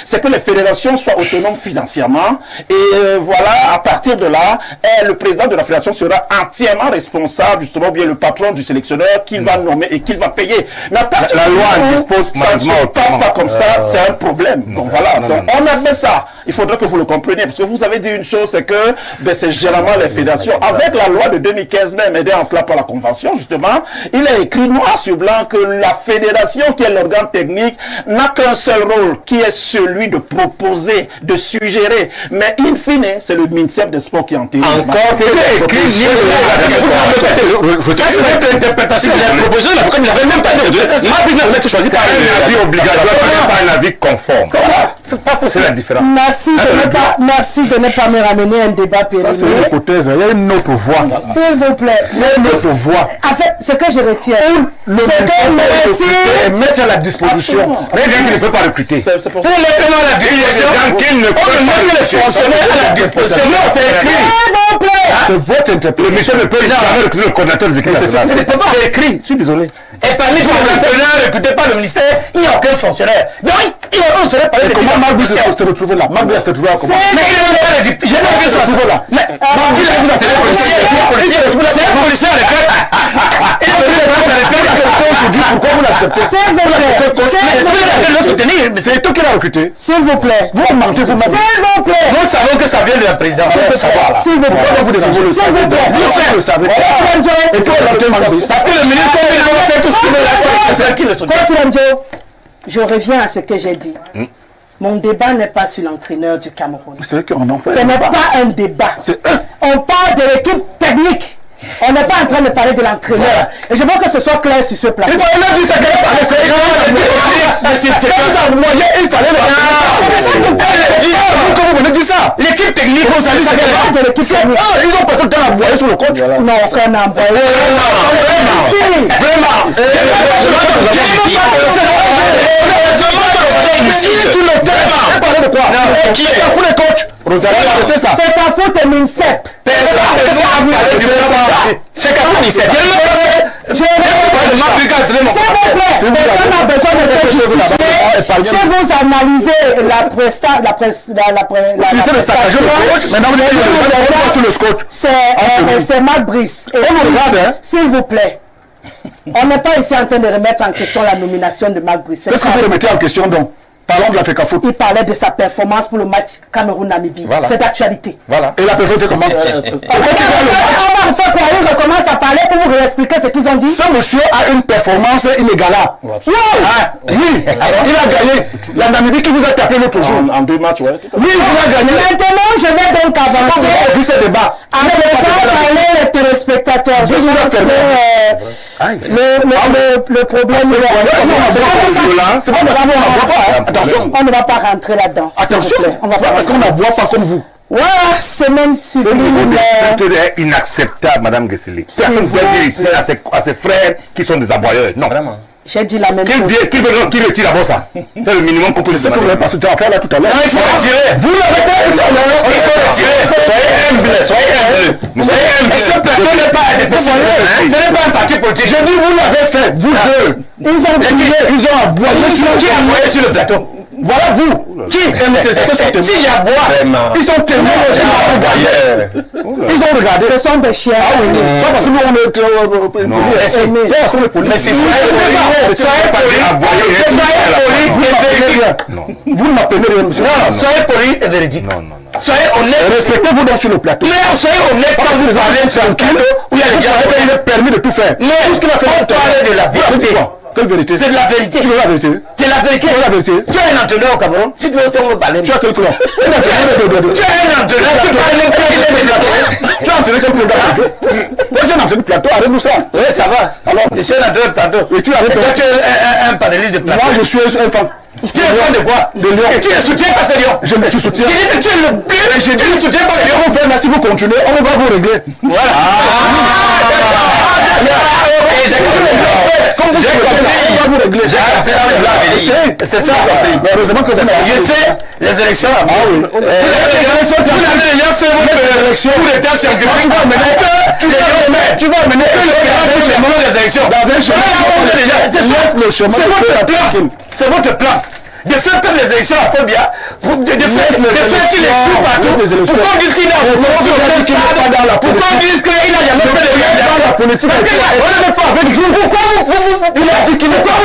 [SPEAKER 5] c'est que les fédérations soient autonomes financièrement et voilà, à partir de là, le président de la fédération sera entièrement responsable, justement, bien le patron du sélectionneur qu'il va nommer et qu'il va payer. Mais à partir
[SPEAKER 4] La loi
[SPEAKER 5] où
[SPEAKER 4] dispose
[SPEAKER 5] ça ne se passe pas comme ça, c'est un problème. Donc voilà, donc on admet ça. Il faudrait que vous le compreniez, parce que vous avez dit une chose, c'est que c'est généralement les fédérations, avec la loi de 2015 même, aidée en cela par la convention, justement, il est écrit noir sur blanc que la fédération, qui est l'organe technique, n'a qu'un seul rôle, qui est celui de proposer, de suggérer. Mais in fine, c'est le ministère des Sports qui en tire.
[SPEAKER 4] Encore, c'est écrit. Ça, c'est votre interprétation. Il a proposé, l'avocat ne l'avait même pas dit. Mabi n'a pas choisi par un avis obligatoire, pas un avis conforme. C'est pas possible la différence.
[SPEAKER 1] Merci de ne pas me ramener un débat périmé.
[SPEAKER 3] Ça, c'est une hypothèse. Il y a une autre voie.
[SPEAKER 1] S'il vous plaît.
[SPEAKER 3] Il y a une autre voie.
[SPEAKER 1] En fait, ce que je retiens,
[SPEAKER 3] C'est que merci. Et mettre à la disposition.
[SPEAKER 4] Mais il ne peut pas recruter.
[SPEAKER 5] C'est pour
[SPEAKER 4] Pour
[SPEAKER 5] ça.
[SPEAKER 4] maintenant la disposition, qu'il ne peut pas les fonctionnaires à la disposition. Non, c'est écrit.
[SPEAKER 1] s'il vous plaît.
[SPEAKER 3] C'est votre
[SPEAKER 4] Le
[SPEAKER 3] interprétation.
[SPEAKER 4] monsieur ne peut jamais recruter le coordinateur des équipes nationales.
[SPEAKER 3] C'est écrit. Je suis désolé.
[SPEAKER 2] Et parmi tous les fonctionnaires recrutés par le ministère, il n'y a aucun fonctionnaire. Donc, on serait parlé de
[SPEAKER 3] Comment Magbu
[SPEAKER 2] ministère.
[SPEAKER 3] s'est retrouvé là? Magbu s'est retrouvé là comment?
[SPEAKER 2] Mais il est pas le député. Je n'ai pas vu ça.
[SPEAKER 3] là.
[SPEAKER 2] Mais, c'est un policier. C'est un policier à retraite. Il est venu à la retraite.
[SPEAKER 3] Je dis pourquoi vous l'acceptez?
[SPEAKER 1] S'il vous plaît.
[SPEAKER 3] C'est toi qui l'as recruté.
[SPEAKER 1] S'il vous plaît.
[SPEAKER 3] Vous mentez vous-même.
[SPEAKER 1] S'il vous plaît.
[SPEAKER 2] Nous savons que ça vient de la présidence. On peut savoir là.
[SPEAKER 1] S'il vous plaît.
[SPEAKER 3] Pourquoi vous le
[SPEAKER 1] S'il vous plaît.
[SPEAKER 3] Vous le savez. Et toi, Magbu.
[SPEAKER 2] Parce que le ministre, comme il a fait tout ce qu'il veut là, c'est qui le soutient.
[SPEAKER 1] Je reviens à ce que j'ai dit. Mon débat n'est pas sur l'entraîneur du Cameroun.
[SPEAKER 3] C'est vrai qu'on en fait.
[SPEAKER 1] Ce n'est pas un débat. On parle de l'équipe technique. On n'est pas en train de parler de l'entraîneur. Et je veux que ce soit clair sur ce plateau.
[SPEAKER 3] Il a dit ça qu'il fallait vous venez dire ça.
[SPEAKER 2] L'équipe technique,
[SPEAKER 1] Vous allez savoir de l'équipe technique.
[SPEAKER 3] Ils ont passé le temps à boyer sur le coach.
[SPEAKER 1] Non, c'est un envoyé.
[SPEAKER 3] Qui est pour les coachs? Rosalie, arrêtez ça.
[SPEAKER 1] C'est ta faute, MINSEP.
[SPEAKER 2] c'est qu'à vous,
[SPEAKER 1] S'il vous analysez la prestation, c'est Marc Brice. S'il vous plaît, on n'est pas ici en train de remettre en question la nomination de Marc Brice.
[SPEAKER 3] Qu'est-ce que vous remettez en question donc? Parlons de la FECAFOOT.
[SPEAKER 1] Il parlait de sa performance pour le match Cameroun-Namibie.
[SPEAKER 3] Voilà.
[SPEAKER 1] C'est d'actualité.
[SPEAKER 3] Voilà. Et la performance comment?
[SPEAKER 1] Il recommence à parler pour vous réexpliquer ce qu'ils ont dit.
[SPEAKER 3] Ce monsieur a une performance inégalable. Oui, il a gagné. La Namibie qui vous a tapé l'autre jour.
[SPEAKER 5] En 2 matchs, ouais.
[SPEAKER 3] Oui, il a gagné.
[SPEAKER 1] Maintenant, je vais donc avancer.
[SPEAKER 3] Vous avez vu ce débat.
[SPEAKER 1] En laissant parler les téléspectateurs. Je pense que le problème on ne va pas rentrer là-dedans.
[SPEAKER 3] Attention,
[SPEAKER 1] on va pas
[SPEAKER 3] parce qu'on n'aboie pas comme vous.
[SPEAKER 1] Voilà, c'est même sublime.
[SPEAKER 4] C'est inacceptable, Madame Guesseli. Personne ne peut dire ici à ses frères qui sont des aboyeurs. Non, vraiment.
[SPEAKER 1] J'ai dit la même chose.
[SPEAKER 4] Qui retire d'abord ça? C'est le minimum qu'on peut dire.
[SPEAKER 3] C'est ce que vous avez passé à faire là tout à l'heure.
[SPEAKER 4] Il faut retirer. Vous l'avez fait tout à l'heure. Il faut retirer. Soyez humble. Ce plateau n'est pas indépendant. Ce n'est pas un parti politique.
[SPEAKER 3] J'ai dit vous l'avez fait, vous deux.
[SPEAKER 1] Ils ont
[SPEAKER 3] Ils ont aboyé
[SPEAKER 2] Qui a aboyé sur le plateau?
[SPEAKER 3] Voilà vous qui aiment les si il y a bois, ils sont témoins, ils ont regardé.
[SPEAKER 1] Ce sont des chiens.
[SPEAKER 3] Ah oui, pas parce que nous on est mais c'est vous ne m'appelez rien.
[SPEAKER 2] Non, soyez poli et véridique. Soyez honnête.
[SPEAKER 3] Respectez-vous donc sur le plateau.
[SPEAKER 2] Mais soyez honnête quand vous parlez tranquille où il y a des gens
[SPEAKER 3] il est permis de tout faire.
[SPEAKER 2] Mais
[SPEAKER 3] tout ce qu'il a fait,
[SPEAKER 2] on parle de la vérité.
[SPEAKER 3] Quelle vérité?
[SPEAKER 2] C'est de la vérité.
[SPEAKER 3] Tu veux la vérité?
[SPEAKER 2] C'est la vérité.
[SPEAKER 3] Tu veux la vérité?
[SPEAKER 2] Tu es un entraîneur au Cameroun. Si tu veux, on va parler.
[SPEAKER 3] Tu as quel club?
[SPEAKER 2] Tu es un entraîneur. Tu parles de plateau.
[SPEAKER 3] Tu as entraîné quel club? Moi j'ai entraîné le plateau, arrête-nous ça.
[SPEAKER 2] Oui, ça va. Alors, je suis un entraîneur de plateau.
[SPEAKER 3] Et tu arrêtes.
[SPEAKER 2] Toi, tu es un panéliste de plateau.
[SPEAKER 3] Moi je suis un fan.
[SPEAKER 2] Tu es fan de quoi?
[SPEAKER 3] De Lyon.
[SPEAKER 2] Et tu es soutien par ces Lyon.
[SPEAKER 3] Je soutiens.
[SPEAKER 2] Tu dis que tu es le plus.
[SPEAKER 3] J'ai dit
[SPEAKER 2] soutien par les Lyon.
[SPEAKER 3] On va faire, si vous continuez, on va vous régler.
[SPEAKER 2] Voilà. C'est ça.
[SPEAKER 3] Heureusement que
[SPEAKER 2] je sais les élections. Ah oui. Vous avez déjà fait votre élection. Pour les temps scientifiques. Tu vas mener les élections. Dans un chemin. C'est votre plan. De faire comme les élections à Pobia, de faire qu'il est fou partout, pourquoi on dit qu'il n'a pas pourquoi on dit qu'il n'a jamais fait de rien dans la politique, on ne veut pas avec vous, pourquoi vous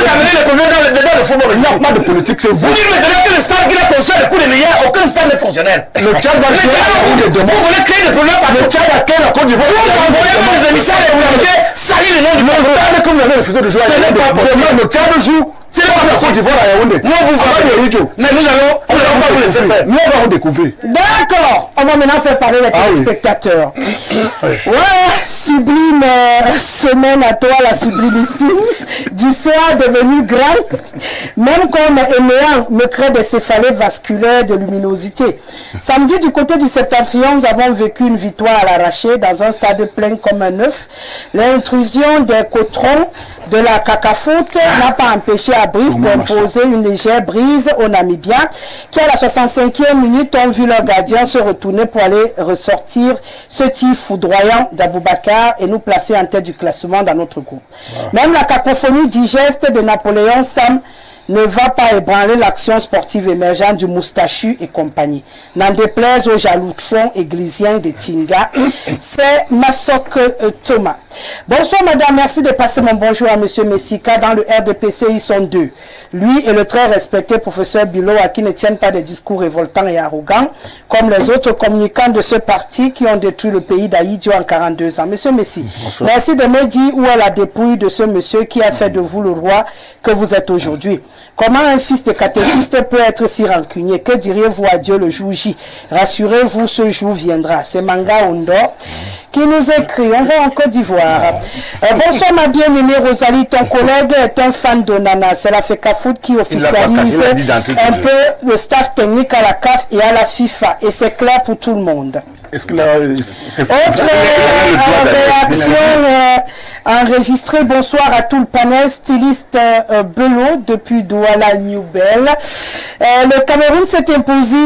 [SPEAKER 2] amenez les problèmes dans le football?
[SPEAKER 3] Il n'y a pas de politique, c'est vous.
[SPEAKER 2] Vous dites maintenant que le stade qu'il a construit le coup de milliards, aucun stade n'est fonctionnel.
[SPEAKER 3] Le Tchad va jouer à
[SPEAKER 2] vous voulez créer des problèmes par le Tchad à quel la Côte d'Ivoire? Vous envoyez des émissaires et vous avez salir le nom du
[SPEAKER 3] stade comme vous avez refusé de jouer à le Tchad joue. C'est la Côte d'Ivoire à Yaoundé.
[SPEAKER 2] Nous vous allons, mais nous allons pas vous laisser faire.
[SPEAKER 3] Nous on va vous découvrir.
[SPEAKER 1] D'accord. On va maintenant faire parler les téléspectateurs. Ouais, sublime semaine à toi, la sublimissime. Du soir devenu grand. Même comme Éméan me crée des céphalées vasculaires de luminosité. Samedi, du côté du Septentrion, nous avons vécu une victoire à l'arraché dans un stade plein comme un œuf. L'intrusion des cotrons de la cacafoute n'a pas empêché à Brice d'imposer une légère brise aux Namibiens qui à la 65e minute ont vu leur gardien se retourner pour aller ressortir ce tir foudroyant d'Aboubacar et nous placer en tête du classement dans notre groupe. Même la cacophonie digeste de Napoléon Sam ne va pas ébranler l'action sportive émergente du Moustachu et compagnie. N'en déplaise aux jaloux-trons églisiens de Tinga, c'est Massok Thomas. Bonsoir madame, merci de passer mon bonjour à monsieur Messika. Dans le RDPC, ils sont deux. Lui et le très respecté professeur Bilo, à qui ne tiennent pas des discours révoltants et arrogants, comme les autres communicants de ce parti qui ont détruit le pays d'Aïdio en 42 ans. Monsieur Messi, merci de me dire où est la dépouille de ce monsieur qui a fait de vous le roi que vous êtes aujourd'hui. Comment un fils de catéchiste peut être si rancunier? Que diriez-vous à Dieu le jour J? Rassurez-vous, ce jour viendra. C'est Manga Ondo qui nous écrit. On va en Côte d'Ivoire. Bonsoir ma bien-aimée Rosalie, ton collègue est un fan d'Onana. C'est la FECAFOOT qui officialise un peu le staff technique à la CAF et à la FIFA. Et c'est clair pour tout le monde.
[SPEAKER 3] Est-ce que là,
[SPEAKER 1] autre réaction enregistrée. Bonsoir à tout le panel. Styliste Belot depuis Douala New Bell. Le Cameroun s'est imposé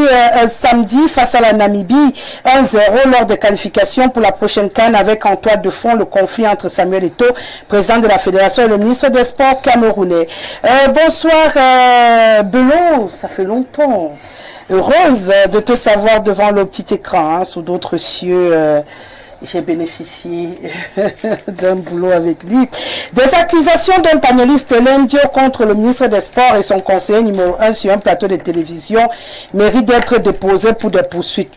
[SPEAKER 1] samedi face à la Namibie 1-0 lors des qualifications pour la prochaine CAN avec en toile de fond le conflit entre Samuel Eto'o, président de la Fédération, et le ministre des Sports camerounais. Bonsoir Belot, ça fait longtemps. Heureuse de te savoir devant le petit écran, hein, sous d'autres cieux. J'ai bénéficié d'un boulot avec lui. Des accusations d'un panéliste Lendio contre le ministre des Sports et son conseiller numéro 1 sur un plateau de télévision méritent d'être déposées pour des poursuites.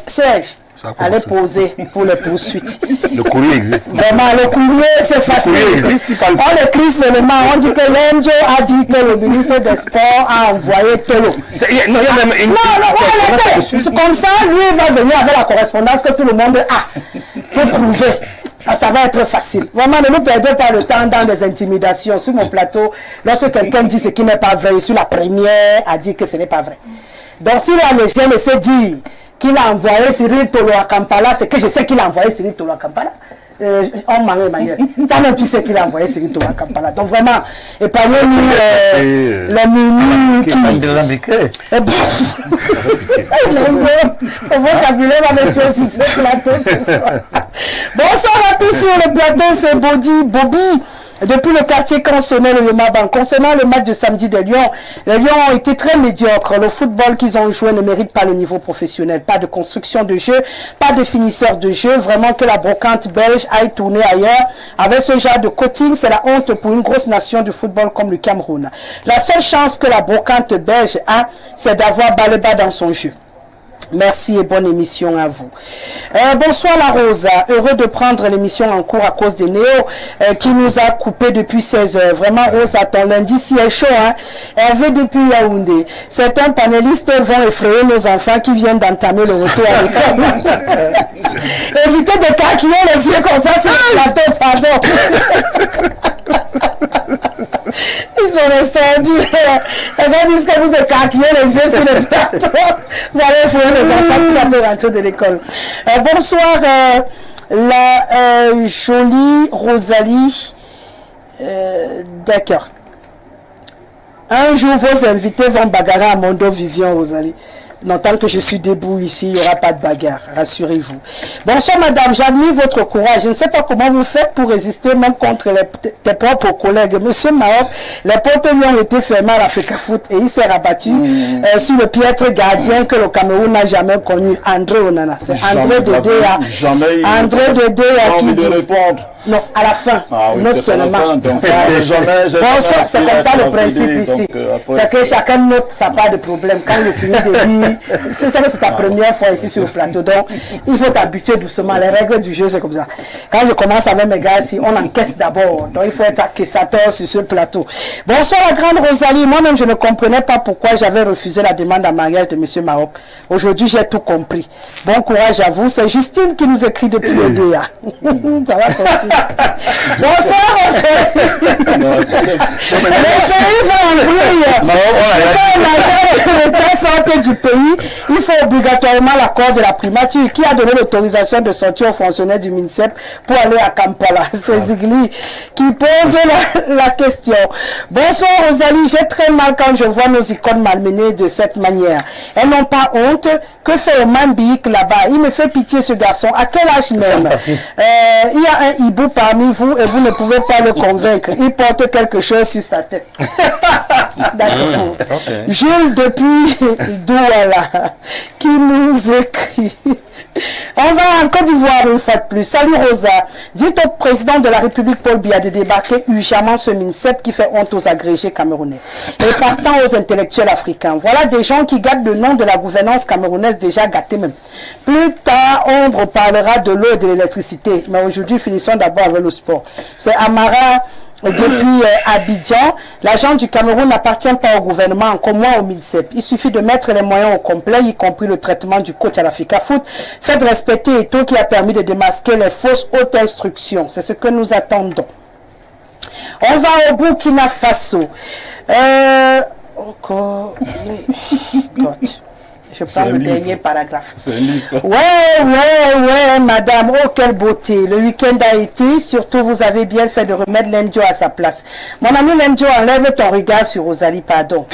[SPEAKER 1] Serge, allez poser pour les poursuites.
[SPEAKER 3] Le courrier existe.
[SPEAKER 1] Vraiment, le courrier, c'est facile. On écrit seulement, on dit que Lendio a dit que le ministre des Sports a envoyé Tolo. Non, c'est comme ça, lui va venir avec la correspondance que tout le monde a pour prouver. Ça va être facile. Vraiment, ne nous perdez pas le temps dans des intimidations. Sur mon plateau, lorsque quelqu'un dit ce qui n'est pas vrai, sur la première a dit que ce n'est pas vrai. Donc, si la légende sait dire qu'il a envoyé Cyril Tolo à Kampala, c'est que je sais qu'il a envoyé Cyril Tolo à Kampala. On m'a Emmanuel. Toi-même, tu sais qu'il a envoyé Cyril Tolo à Kampala. Donc vraiment, épargnez-nous la minute qui... Le vocabulaire va me tuer sur ce plateau ce soir. Bonsoir à tous sur le plateau, c'est Bobby Depuis le quartier cantonné, le Yomaban. Concernant le match de samedi des Lions, les Lions ont été très médiocres. Le football qu'ils ont joué ne mérite pas le niveau professionnel. Pas de construction de jeu, pas de finisseur de jeu. Vraiment que la brocante belge aille tourner ailleurs. Avec ce genre de coaching, c'est la honte pour une grosse nation du football comme le Cameroun. La seule chance que la brocante belge a, c'est d'avoir Baleba dans son jeu. Merci et bonne émission à vous. Bonsoir la Rosa, heureux de prendre l'émission en cours à cause des Néo qui nous a coupé depuis 16 heures. Vraiment Rosa, ton lundi si est chaud, hein. Hervé depuis Yaoundé. Certains panélistes vont effrayer nos enfants qui viennent d'entamer le retour à l'école. Évitez de calculer les yeux comme ça sur le plateau, pardon. Ils sont restés à dire, regardez jusqu'à vous de calculer les yeux sur le plateau. Vous allez effrayer les enfants qui sont de rentrer de l'école. Bonsoir, la jolie Rosalie. D'accord. Un jour, vos invités vont bagarrer à Mondo Vision, Rosalie. Non, tant que je suis debout ici, il n'y aura pas de bagarre, rassurez-vous. Bonsoir madame, j'admire votre courage. Je ne sais pas comment vous faites pour résister même contre tes propres collègues. Monsieur Maroc, les portes lui ont été fermées à l'Africa Foot et il s'est rabattu sur le piètre gardien que le Cameroun n'a jamais connu, André Onana. C'est André Dedea. André Dedea qui dit... Non, à la fin, note seulement. Bonsoir, c'est comme ça le principe ici. C'est que chacun note sa part de problème. Quand je finis de lire, c'est ta première fois ici sur le plateau. Donc, il faut t'habituer doucement. Les règles du jeu, c'est comme ça. Quand je commence avec mes gars ici, on encaisse d'abord. Donc, il faut être acquistateur sur ce plateau. Bonsoir, la grande Rosalie. Moi-même, je ne comprenais pas pourquoi j'avais refusé la demande en mariage de M. Maroc. Aujourd'hui, j'ai tout compris. Bon courage à vous. C'est Justine qui nous écrit depuis le DA. Ça va sortir. Bonsoir, du pays, il faut obligatoirement l'accord de la primature qui a donné l'autorisation de sortir aux fonctionnaires du MINSEP pour aller à Kampala. C'est Zigli qui pose la question. Bonsoir Rosalie, j'ai très mal quand je vois nos icônes malmenées de cette manière. Elles n'ont pas honte. Que fait Oman Biik là-bas? Il me fait pitié ce garçon. À quel âge même? Il y a un hibou parmi vous et vous ne pouvez pas le convaincre. Il porte quelque chose sur sa tête. D'accord. Okay. Jules depuis Douala qui nous écrit. On va en Côte d'Ivoire une fois de plus. Salut Rosa. Dites au président de la République Paul Biya de débarquer urgemment ce MINSEP qui fait honte aux agrégés camerounais. Et partant aux intellectuels africains. Voilà des gens qui gâtent le nom de la gouvernance camerounaise déjà gâtée même. Plus tard, on reparlera de l'eau et de l'électricité. Mais aujourd'hui, finissons d'abord avec le sport. C'est Amara. Depuis Abidjan, l'agent du Cameroun n'appartient pas au gouvernement, encore moins au MINSEP. Il suffit de mettre les moyens au complet, y compris le traitement du coach à l'Africa Foot. Faites respecter Eto'o qui a permis de démasquer les fausses hautes instructions. C'est ce que nous attendons. On va au Burkina Faso. Je prends le dernier paragraphe. Ouais, madame. Oh, quelle beauté. Le week-end a été. Surtout, vous avez bien fait de remettre Lemdio à sa place. Mon ami Lemdio, enlève ton regard sur Rosalie, pardon.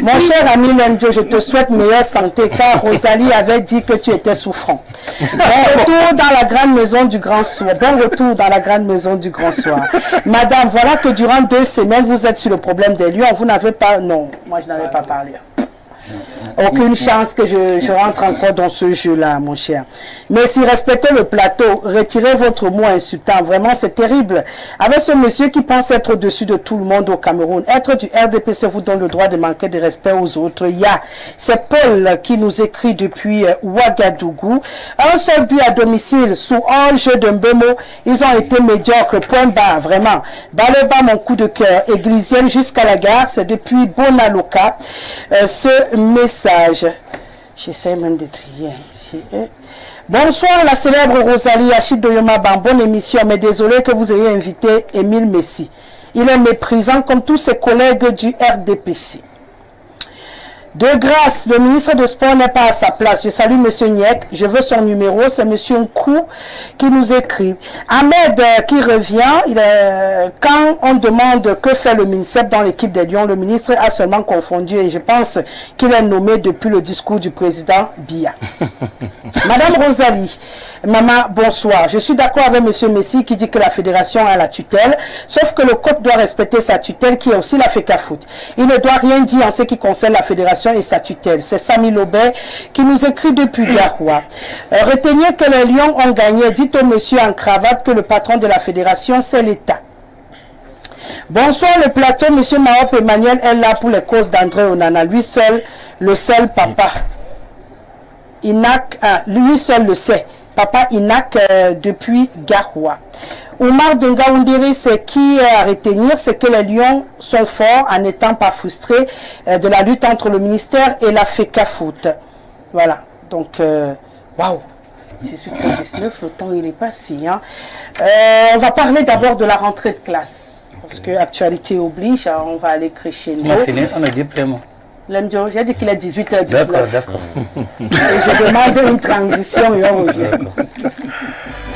[SPEAKER 1] Mon cher ami Lemdio, je te souhaite meilleure santé, car Rosalie avait dit que tu étais souffrant. Bon retour dans la grande maison du grand soir. Bon retour dans la grande maison du grand soir. Madame, voilà que durant 2 semaines, vous êtes sur le problème des lions. Vous n'avez pas... Non, moi, je n'avais pas parlé. Aucune chance que je rentre encore dans ce jeu-là, mon cher. Mais si respectez le plateau, retirez votre mot insultant. Vraiment, c'est terrible. Avec ce monsieur qui pense être au-dessus de tout le monde au Cameroun, être du RDPC vous donne le droit de manquer de respect aux autres. C'est Paul qui nous écrit depuis Ouagadougou. Un seul but à domicile sous Ange de Mbemo. Ils ont été médiocres. Point barre, vraiment. Baleba, mon coup de cœur. Églisienne jusqu'à la gare. C'est depuis Bonaloka. Ce message. J'essaie même de trier ici. Bonsoir la célèbre Rosalie Achille Doyoma-Ban. Bonne émission, mais désolé que vous ayez invité Émile Messi. Il est méprisant comme tous ses collègues du RDPC. De grâce, le ministre de Sport n'est pas à sa place. Je salue M. Niek. Je veux son numéro. C'est M. Nkou qui nous écrit. Ahmed qui revient. Quand on demande que fait le MINSEP dans l'équipe des Lions, le ministre a seulement confondu et je pense qu'il est nommé depuis le discours du président Biya. Madame Rosalie, maman, bonsoir. Je suis d'accord avec M. Messi qui dit que la fédération a la tutelle, sauf que le COP doit respecter sa tutelle qui est aussi la FECAFOOT. Il ne doit rien dire en ce qui concerne la fédération et sa tutelle. C'est Samy Lobet qui nous écrit depuis Garoua. Retenez que les Lions ont gagné. Dites au monsieur en cravate que le patron de la fédération, c'est l'État. Bonsoir le plateau, monsieur Mahop Emmanuel est là pour les causes d'André Onana. Lui seul, le seul papa. Lui seul le sait. Papa Inak depuis Garoua. Oumar Dengaoundiri, c'est qui est à retenir, c'est que les Lions sont forts en n'étant pas frustrés de la lutte entre le ministère et la FECAFOOT. Voilà. Donc, waouh. 18h19, le temps il est passé. Hein. On va parler d'abord de la rentrée de classe. Parce que actualité oblige, on va aller crescendo.
[SPEAKER 2] On a fini, on a dit pleinement.
[SPEAKER 1] Lemjo, j'ai dit qu'il est 18h19.
[SPEAKER 2] D'accord, d'accord.
[SPEAKER 1] Et je demande une transition et on revient.